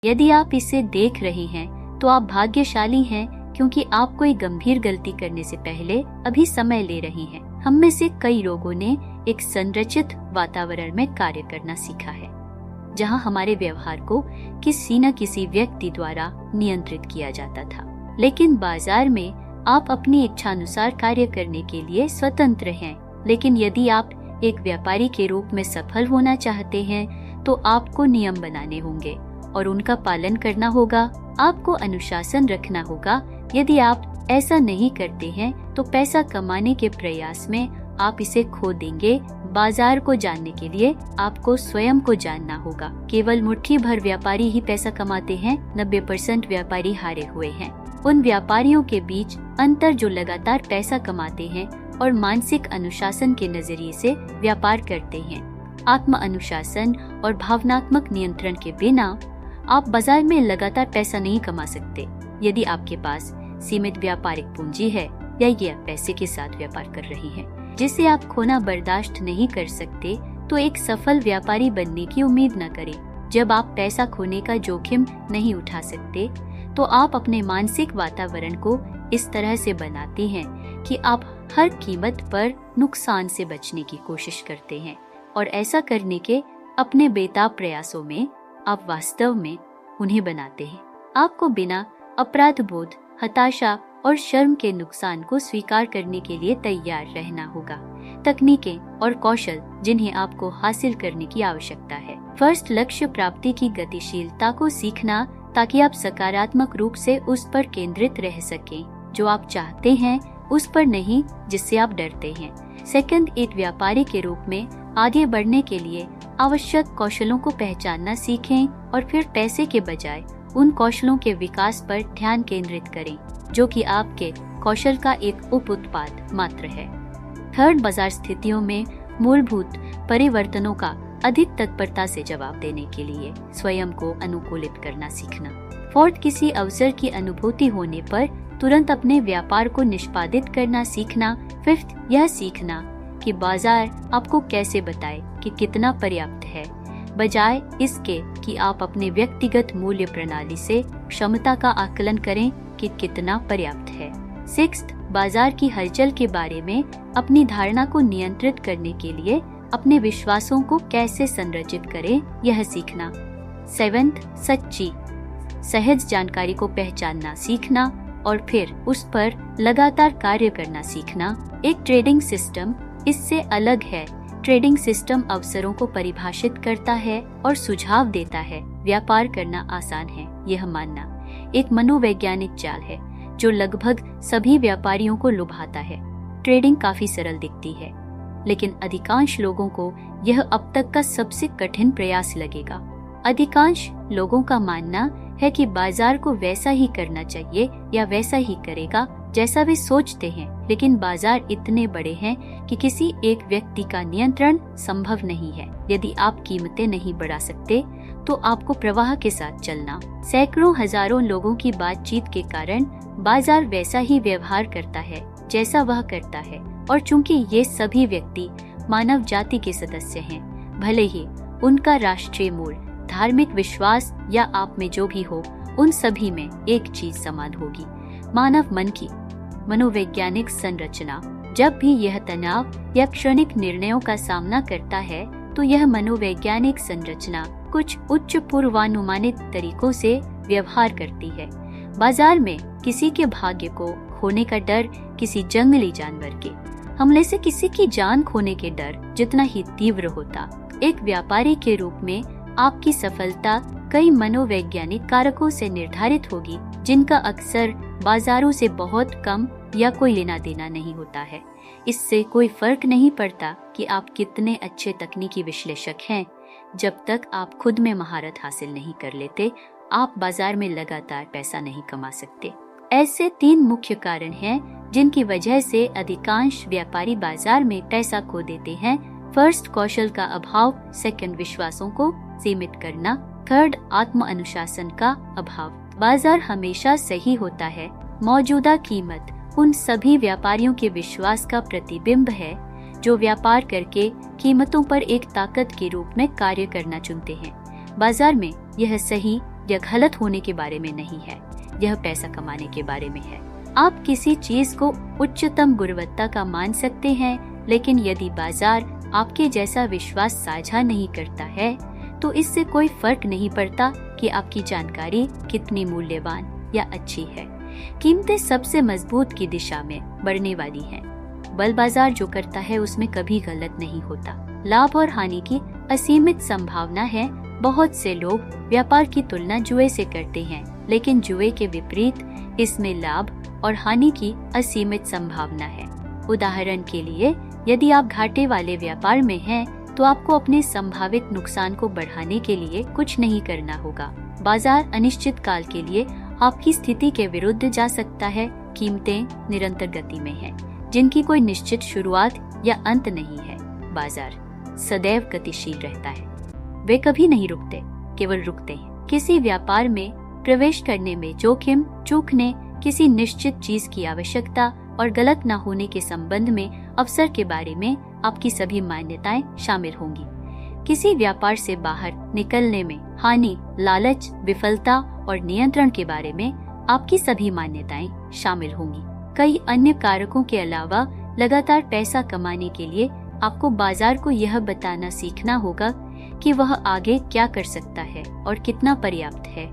यदि आप इसे देख रहे हैं तो आप भाग्यशाली हैं, क्योंकि आप कोई गंभीर गलती करने से पहले अभी समय ले रही हैं। हम में से कई लोगों ने एक संरचित वातावरण में कार्य करना सीखा है, जहां हमारे व्यवहार को किसी न किसी व्यक्ति द्वारा नियंत्रित किया जाता था। लेकिन बाजार में आप अपनी इच्छानुसार कार्य करने के लिए स्वतंत्र हैं। लेकिन यदि आप एक व्यापारी के रूप में सफल होना चाहते हैं तो आपको नियम बनाने होंगे और उनका पालन करना होगा। आपको अनुशासन रखना होगा। यदि आप ऐसा नहीं करते हैं तो पैसा कमाने के प्रयास में आप इसे खो देंगे। बाजार को जानने के लिए आपको स्वयं को जानना होगा। केवल मुट्ठी भर व्यापारी ही पैसा कमाते हैं, 90% व्यापारी हारे हुए हैं। उन व्यापारियों के बीच अंतर जो लगातार पैसा कमाते हैं और मानसिक अनुशासन के नजरिए से व्यापार करते हैं। आत्म अनुशासन और भावनात्मक नियंत्रण के बिना आप बाजार में लगातार पैसा नहीं कमा सकते। यदि आपके पास सीमित व्यापारिक पूंजी है या ये पैसे के साथ व्यापार कर रही हैं, जिसे आप खोना बर्दाश्त नहीं कर सकते, तो एक सफल व्यापारी बनने की उम्मीद न करें। जब आप पैसा खोने का जोखिम नहीं उठा सकते, तो आप अपने मानसिक वातावरण को इस तरह से बनाते हैं कि आप हर कीमत पर नुकसान से बचने की कोशिश करते हैं, और ऐसा करने के अपने बेताब प्रयासों में आप वास्तव में उन्हें बनाते हैं। आपको बिना अपराध बोध, हताशा और शर्म के नुकसान को स्वीकार करने के लिए तैयार रहना होगा। तकनीकें और कौशल जिन्हें आपको हासिल करने की आवश्यकता है। फर्स्ट, लक्ष्य प्राप्ति की गतिशीलता को सीखना, ताकि आप सकारात्मक रूप से उस पर केंद्रित रह सकें जो आप चाहते हैं, उस पर नहीं जिससे आप डरते हैं। सेकंड, एक व्यापारी के रूप में आगे बढ़ने के लिए आवश्यक कौशलों को पहचानना सीखें और फिर पैसे के बजाय उन कौशलों के विकास पर ध्यान केंद्रित करें जो कि आपके कौशल का एक उप उत्पाद मात्र है। थर्ड, बाजार स्थितियों में मूलभूत परिवर्तनों का अधिक तत्परता से जवाब देने के लिए स्वयं को अनुकूलित करना सीखना। फोर्थ, किसी अवसर की अनुभूति होने पर तुरंत अपने व्यापार को निष्पादित करना सीखना। फिफ्थ, यह सीखना कि बाजार आपको कैसे बताए कि कितना पर्याप्त है, बजाय इसके कि आप अपने व्यक्तिगत मूल्य प्रणाली से क्षमता का आकलन करें कि कितना पर्याप्त है। सिक्स्थ, बाजार की हलचल के बारे में अपनी धारणा को नियंत्रित करने के लिए अपने विश्वासों को कैसे संरचित करें, यह सीखना। सेवेंथ, सच्ची सहज जानकारी को पहचानना सीखना और फिर उस पर लगातार कार्य करना सीखना। एक ट्रेडिंग सिस्टम इससे अलग है। ट्रेडिंग सिस्टम अवसरों को परिभाषित करता है और सुझाव देता है। व्यापार करना आसान है, यह मानना एक मनोवैज्ञानिक चाल है जो लगभग सभी व्यापारियों को लुभाता है। ट्रेडिंग काफी सरल दिखती है, लेकिन अधिकांश लोगों को यह अब तक का सबसे कठिन प्रयास लगेगा। अधिकांश लोगों का मानना है कि बाजार को वैसा ही करना चाहिए या वैसा ही करेगा जैसा वे सोचते हैं, लेकिन बाजार इतने बड़े हैं कि किसी एक व्यक्ति का नियंत्रण संभव नहीं है। यदि आप कीमतें नहीं बढ़ा सकते, तो आपको प्रवाह के साथ चलना। सैकड़ों हजारों लोगों की बातचीत के कारण बाजार वैसा ही व्यवहार करता है जैसा वह करता है, और चूंकि ये सभी व्यक्ति मानव जाति के सदस्य हैं, भले ही उनका राष्ट्रीय मूल, धार्मिक विश्वास या आप में जो भी हो, उन सभी में एक चीज समान होगी, मानव मन की मनोवैज्ञानिक संरचना। जब भी यह तनाव या क्षणिक निर्णयों का सामना करता है, तो यह मनोवैज्ञानिक संरचना कुछ उच्च पूर्वानुमानित तरीकों से व्यवहार करती है। बाजार में किसी के भाग्य को खोने का डर किसी जंगली जानवर के हमले से किसी की जान खोने के डर जितना ही तीव्र होता। एक व्यापारी के रूप में आपकी सफलता कई मनोवैज्ञानिक कारकों से निर्धारित होगी, जिनका अक्सर बाजारों से बहुत कम या कोई लेना देना नहीं होता है। इससे कोई फर्क नहीं पड़ता कि आप कितने अच्छे तकनीकी विश्लेषक हैं, जब तक आप खुद में महारत हासिल नहीं कर लेते, आप बाजार में लगातार पैसा नहीं कमा सकते। ऐसे 3 मुख्य कारण हैं जिनकी वजह से अधिकांश व्यापारी बाजार में पैसा खो देते हैं। फर्स्ट, कौशल का अभाव। सेकंड, विश्वासों को सीमित करना। थर्ड, आत्म अनुशासन का अभाव। बाजार हमेशा सही होता है। मौजूदा कीमत उन सभी व्यापारियों के विश्वास का प्रतिबिंब है जो व्यापार करके कीमतों पर एक ताकत के रूप में कार्य करना चुनते हैं। बाजार में यह सही या गलत होने के बारे में नहीं है, यह पैसा कमाने के बारे में है। आप किसी चीज को उच्चतम गुणवत्ता का मान सकते हैं, लेकिन यदि बाजार आपके जैसा विश्वास साझा नहीं करता है तो इससे कोई फर्क नहीं पड़ता कि आपकी जानकारी कितनी मूल्यवान या अच्छी है। कीमतें सबसे मजबूत की दिशा में बढ़ने वाली हैं। बल बाजार जो करता है उसमें कभी गलत नहीं होता। लाभ और हानि की असीमित संभावना है। बहुत से लोग व्यापार की तुलना जुए से करते हैं, लेकिन जुए के विपरीत इसमें लाभ और हानि की असीमित संभावना है। उदाहरण के लिए, यदि आप घाटे वाले व्यापार में हैं, तो आपको अपने संभावित नुकसान को बढ़ाने के लिए कुछ नहीं करना होगा। बाजार अनिश्चित काल के लिए आपकी स्थिति के विरुद्ध जा सकता है। कीमतें निरंतर गति में हैं, जिनकी कोई निश्चित शुरुआत या अंत नहीं है। बाजार सदैव गतिशील रहता है। वे कभी नहीं रुकते, केवल रुकते हैं। किसी व्यापार में प्रवेश करने में जोखिम, चूकने, किसी निश्चित चीज की आवश्यकता और गलत न होने के संबंध में अवसर के बारे में आपकी सभी मान्यताएं शामिल होंगी। किसी व्यापार से बाहर निकलने में हानि, लालच, विफलता और नियंत्रण के बारे में आपकी सभी मान्यताएं शामिल होंगी। कई अन्य कारकों के अलावा लगातार पैसा कमाने के लिए आपको बाजार को यह बताना सीखना होगा कि वह आगे क्या कर सकता है और कितना पर्याप्त है।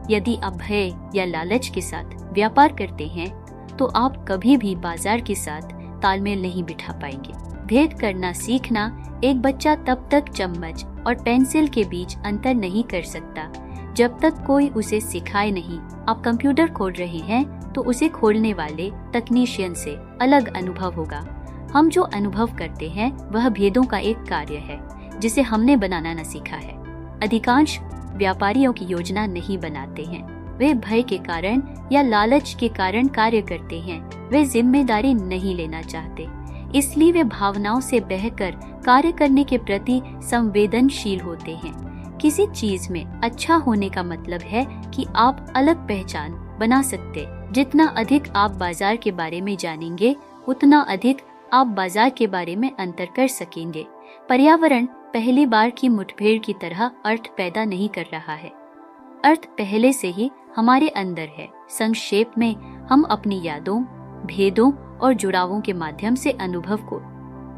यदि आप भय या लालच के साथ व्यापार करते हैं तो आप कभी भी बाजार के साथ तालमेल नहीं बिठा पाएंगे। भेद करना सीखना। एक बच्चा तब तक चम्मच और पेंसिल के बीच अंतर नहीं कर सकता जब तक कोई उसे सिखाए नहीं। आप कंप्यूटर खोल रहे हैं तो उसे खोलने वाले तकनीशियन से अलग अनुभव होगा। हम जो अनुभव करते हैं वह भेदों का एक कार्य है जिसे हमने बनाना न सीखा है। अधिकांश व्यापारियों की योजना नहीं बनाते हैं। वे भय के कारण या लालच के कारण कार्य करते हैं। वे जिम्मेदारी नहीं लेना चाहते, इसलिए वे भावनाओं से बहकर कार्य करने के प्रति संवेदनशील होते हैं। किसी चीज में अच्छा होने का मतलब है कि आप अलग पहचान बना सकते। जितना अधिक आप बाजार के बारे में जानेंगे, उतना अधिक आप बाजार के बारे में अंतर कर सकेंगे। पर्यावरण पहली बार की मुठभेड़ की तरह अर्थ पैदा नहीं कर रहा है। अर्थ पहले से ही हमारे अंदर है। संक्षेप में, हम अपनी यादों, भेदों और जुड़ावों के माध्यम से अनुभव को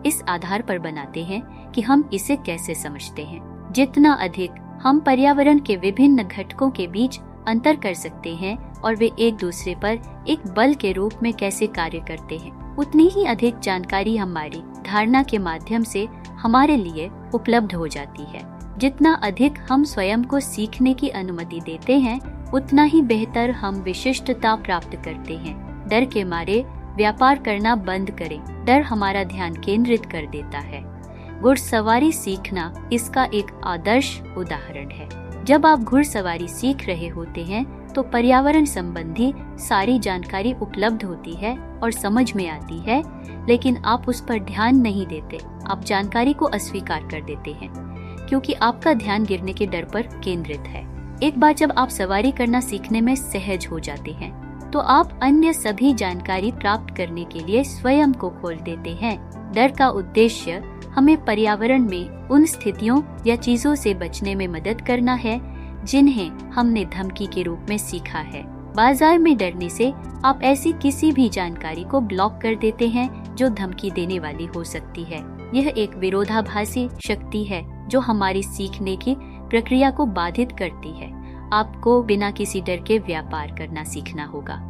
इस आधार पर बनाते हैं कि हम इसे कैसे समझते हैं। जितना अधिक हम पर्यावरण के विभिन्न घटकों के बीच अंतर कर सकते हैं और वे एक दूसरे पर एक बल के रूप में कैसे कार्य करते हैं, उतनी ही अधिक जानकारी हमारी धारणा के माध्यम से हमारे लिए उपलब्ध हो जाती है। जितना अधिक हम स्वयं को सीखने की अनुमति देते हैं, उतना ही बेहतर हम विशिष्टता प्राप्त करते हैं। डर के मारे व्यापार करना बंद करें। डर हमारा ध्यान केंद्रित कर देता है। घुड़सवारी सीखना इसका एक आदर्श उदाहरण है। जब आप घुड़सवारी सीख रहे होते हैं तो पर्यावरण संबंधी सारी जानकारी उपलब्ध होती है और समझ में आती है, लेकिन आप उस पर ध्यान नहीं देते। आप जानकारी को अस्वीकार कर देते हैं क्योंकि आपका ध्यान गिरने के डर पर केंद्रित है। एक बार जब आप सवारी करना सीखने में सहज हो जाते हैं तो आप अन्य सभी जानकारी प्राप्त करने के लिए स्वयं को खोल देते हैं। डर का उद्देश्य हमें पर्यावरण में उन स्थितियों या चीजों से बचने में मदद करना है जिन्हें हमने धमकी के रूप में सीखा है। बाजार में डरने से आप ऐसी किसी भी जानकारी को ब्लॉक कर देते हैं जो धमकी देने वाली हो सकती है। यह एक विरोधाभासी शक्ति है जो हमारी सीखने की प्रक्रिया को बाधित करती है। आपको बिना किसी डर के व्यापार करना सीखना होगा।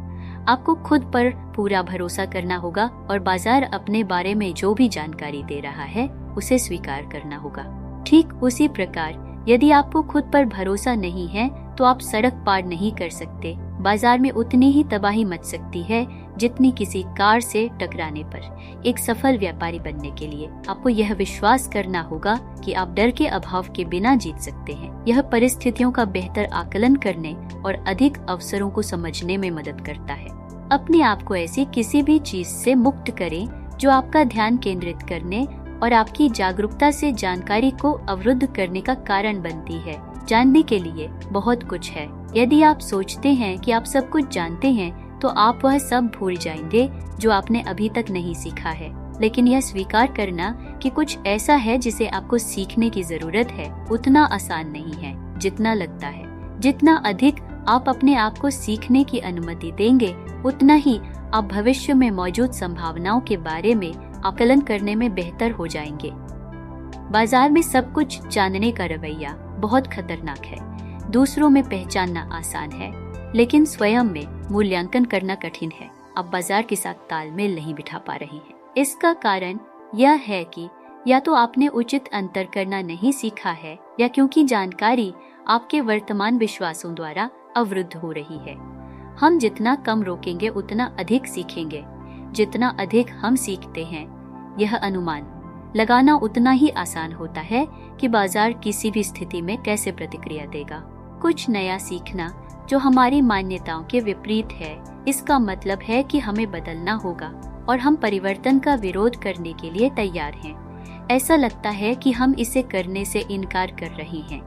आपको खुद पर पूरा भरोसा करना होगा और बाजार अपने बारे में जो भी जानकारी दे रहा है उसे स्वीकार करना होगा। ठीक उसी प्रकार यदि आपको खुद पर भरोसा नहीं है तो आप सड़क पार नहीं कर सकते। बाजार में उतनी ही तबाही मच सकती है जितनी किसी कार से टकराने पर। एक सफल व्यापारी बनने के लिए आपको यह विश्वास करना होगा कि आप डर के अभाव के बिना जीत सकते हैं। यह परिस्थितियों का बेहतर आकलन करने और अधिक अवसरों को समझने में मदद करता है। अपने आप को ऐसी किसी भी चीज से मुक्त करें जो आपका ध्यान केंद्रित करने और आपकी जागरूकता से जानकारी को अवरुद्ध करने का कारण बनती है। जानने के लिए बहुत कुछ है। यदि आप सोचते हैं कि आप सब कुछ जानते हैं तो आप वह सब भूल जाएंगे जो आपने अभी तक नहीं सीखा है। लेकिन यह स्वीकार करना कि कुछ ऐसा है जिसे आपको सीखने की जरूरत है उतना आसान नहीं है जितना लगता है। जितना अधिक आप अपने आप को सीखने की अनुमति देंगे, उतना ही आप भविष्य में मौजूद संभावनाओं के बारे में आकलन करने में बेहतर हो जाएंगे। बाजार में सब कुछ जानने का रवैया बहुत खतरनाक है। दूसरों में पहचानना आसान है, लेकिन स्वयं में मूल्यांकन करना कठिन है। आप बाजार के साथ तालमेल नहीं बिठा पा रहे हैं। इसका कारण यह है कि या तो आपने उचित अंतर करना नहीं सीखा है, या क्योंकि जानकारी आपके वर्तमान विश्वासों द्वारा अवरुद्ध हो रही है। हम जितना कम रोकेंगे उतना अधिक सीखेंगे। जितना अधिक हम सीखते हैं, यह अनुमान लगाना उतना ही आसान होता है कि बाजार किसी भी स्थिति में कैसे प्रतिक्रिया देगा। कुछ नया सीखना जो हमारी मान्यताओं के विपरीत है, इसका मतलब है कि हमें बदलना होगा और हम परिवर्तन का विरोध करने के लिए तैयार हैं। ऐसा लगता है कि हम इसे करने से इनकार कर रहे हैं।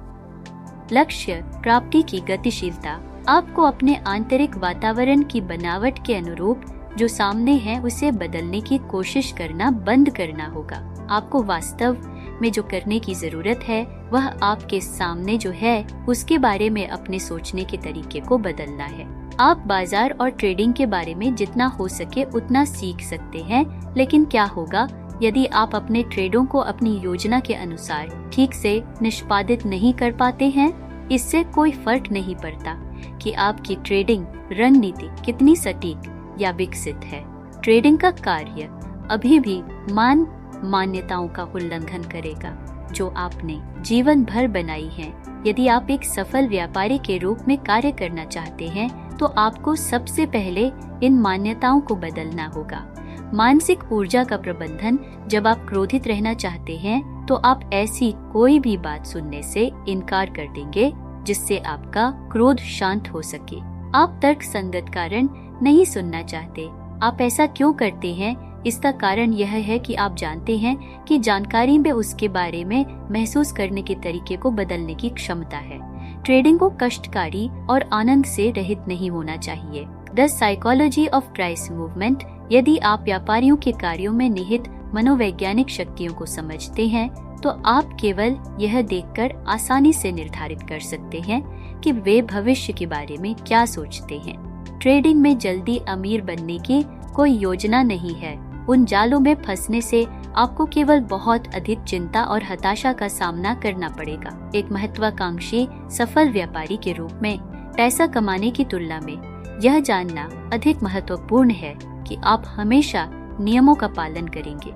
लक्ष्य प्राप्ति की गतिशीलता आपको अपने आंतरिक वातावरण की बनावट के अनुरूप जो सामने है उसे बदलने की कोशिश करना बंद करना होगा। आपको वास्तव में जो करने की जरूरत है वह आपके सामने जो है उसके बारे में अपने सोचने के तरीके को बदलना है। आप बाजार और ट्रेडिंग के बारे में जितना हो सके उतना सीख सकते हैं, लेकिन क्या होगा यदि आप अपने ट्रेडों को अपनी योजना के अनुसार ठीक से निष्पादित नहीं कर पाते हैं? इससे कोई फर्क नहीं पड़ता कि आपकी ट्रेडिंग रणनीति कितनी सटीक या विकसित है। ट्रेडिंग का कार्य अभी भी मान्यताओं का उल्लंघन करेगा जो आपने जीवन भर बनाई हैं। यदि आप एक सफल व्यापारी के रूप में कार्य करना चाहते हैं तो आपको सबसे पहले इन मान्यताओं को बदलना होगा। मानसिक ऊर्जा का प्रबंधन। जब आप क्रोधित रहना चाहते हैं तो आप ऐसी कोई भी बात सुनने से इनकार कर देंगे जिससे आपका क्रोध शांत हो सके। आप तर्क संगत कारण नहीं सुनना चाहते। आप ऐसा क्यों करते हैं? इसका कारण यह है कि आप जानते हैं कि जानकारी में उसके बारे में महसूस करने के तरीके को बदलने की क्षमता है। ट्रेडिंग को कष्टकारी और आनंद से रहित नहीं होना चाहिए। The psychology of price movement. यदि आप व्यापारियों के कार्यों में निहित मनोवैज्ञानिक शक्तियों को समझते हैं तो आप केवल यह देखकर आसानी से निर्धारित कर सकते हैं कि वे भविष्य के बारे में क्या सोचते हैं। ट्रेडिंग में जल्दी अमीर बनने की कोई योजना नहीं है। उन जालों में फंसने से आपको केवल बहुत अधिक चिंता और हताशा का सामना करना पड़ेगा। एक महत्वाकांक्षी सफल व्यापारी के रूप में पैसा कमाने की तुलना में यह जानना अधिक महत्वपूर्ण है कि आप हमेशा नियमों का पालन करेंगे।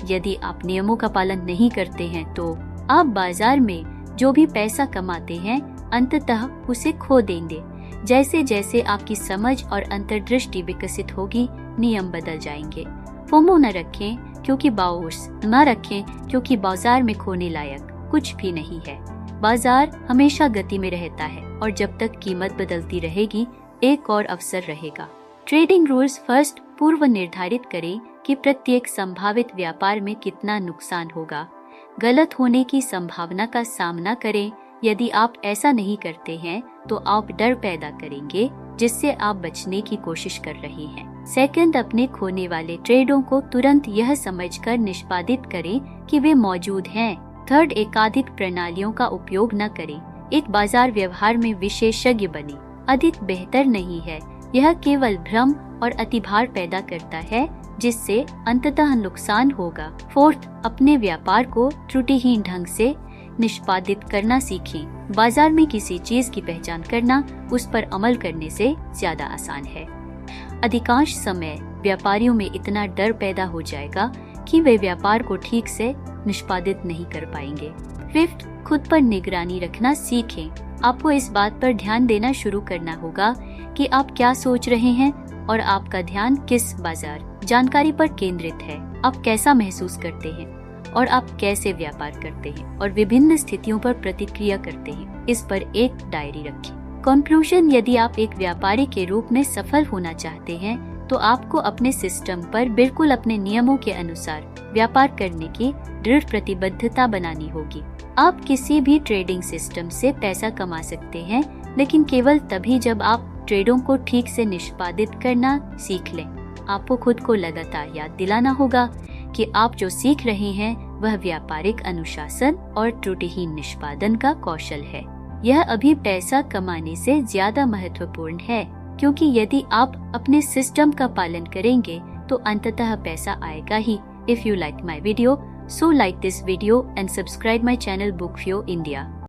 यदि आप नियमों का पालन नहीं करते हैं तो आप बाजार में जो भी पैसा कमाते हैं अंततः उसे खो देंगे। जैसे जैसे आपकी समझ और अंतर्दृष्टि विकसित होगी, नियम बदल जाएंगे। फोमो न रखें क्योंकि बाउर्स न रखें क्योंकि बाजार में खोने लायक कुछ भी नहीं है। बाजार हमेशा गति में रहता है और जब तक कीमत बदलती रहेगी एक और अवसर रहेगा। ट्रेडिंग रूल्स फर्स्ट पूर्व निर्धारित करें कि प्रत्येक संभावित व्यापार में कितना नुकसान होगा। गलत होने की संभावना का सामना करें। यदि आप ऐसा नहीं करते हैं तो आप डर पैदा करेंगे जिससे आप बचने की कोशिश कर रहे हैं। सेकंड, अपने खोने वाले ट्रेडों को तुरंत यह समझकर निष्पादित करें कि वे मौजूद हैं। थर्ड, एकाधिक प्रणालियों का उपयोग न करें। एक बाजार व्यवहार में विशेषज्ञ बने अधिक बेहतर नहीं है। यह केवल भ्रम और अतिभार पैदा करता है जिससे अंततः नुकसान होगा। फोर्थ, अपने व्यापार को त्रुटिहीन ढंग से निष्पादित करना सीखें। बाजार में किसी चीज की पहचान करना उस पर अमल करने से ज्यादा आसान है। अधिकांश समय व्यापारियों में इतना डर पैदा हो जाएगा कि वे व्यापार को ठीक से निष्पादित नहीं कर पाएंगे। फिफ्थ, खुद पर निगरानी रखना सीखें। आपको इस बात पर ध्यान देना शुरू करना होगा कि आप क्या सोच रहे हैं और आपका ध्यान किस बाजार जानकारी पर केंद्रित है। आप कैसा महसूस करते हैं और आप कैसे व्यापार करते हैं और विभिन्न स्थितियों पर प्रतिक्रिया करते हैं। इस पर एक डायरी रखें। कंक्लूजन, यदि आप एक व्यापारी के रूप में सफल होना चाहते हैं तो आपको अपने सिस्टम पर बिल्कुल अपने नियमों के अनुसार व्यापार करने की दृढ़ प्रतिबद्धता बनानी होगी। आप किसी भी ट्रेडिंग सिस्टम से पैसा कमा सकते हैं, लेकिन केवल तभी जब आप ट्रेडों को ठीक से निष्पादित करना सीख लें। आपको खुद को लगातार याद दिलाना होगा कि आप जो सीख रहे हैं वह व्यापारिक अनुशासन और त्रुटिहीन निष्पादन का कौशल है। यह अभी पैसा कमाने से ज्यादा महत्वपूर्ण है, क्योंकि यदि आप अपने सिस्टम का पालन करेंगे तो अंततः पैसा आएगा ही। If you like my video, so like this video and subscribe my channel Bookfio India.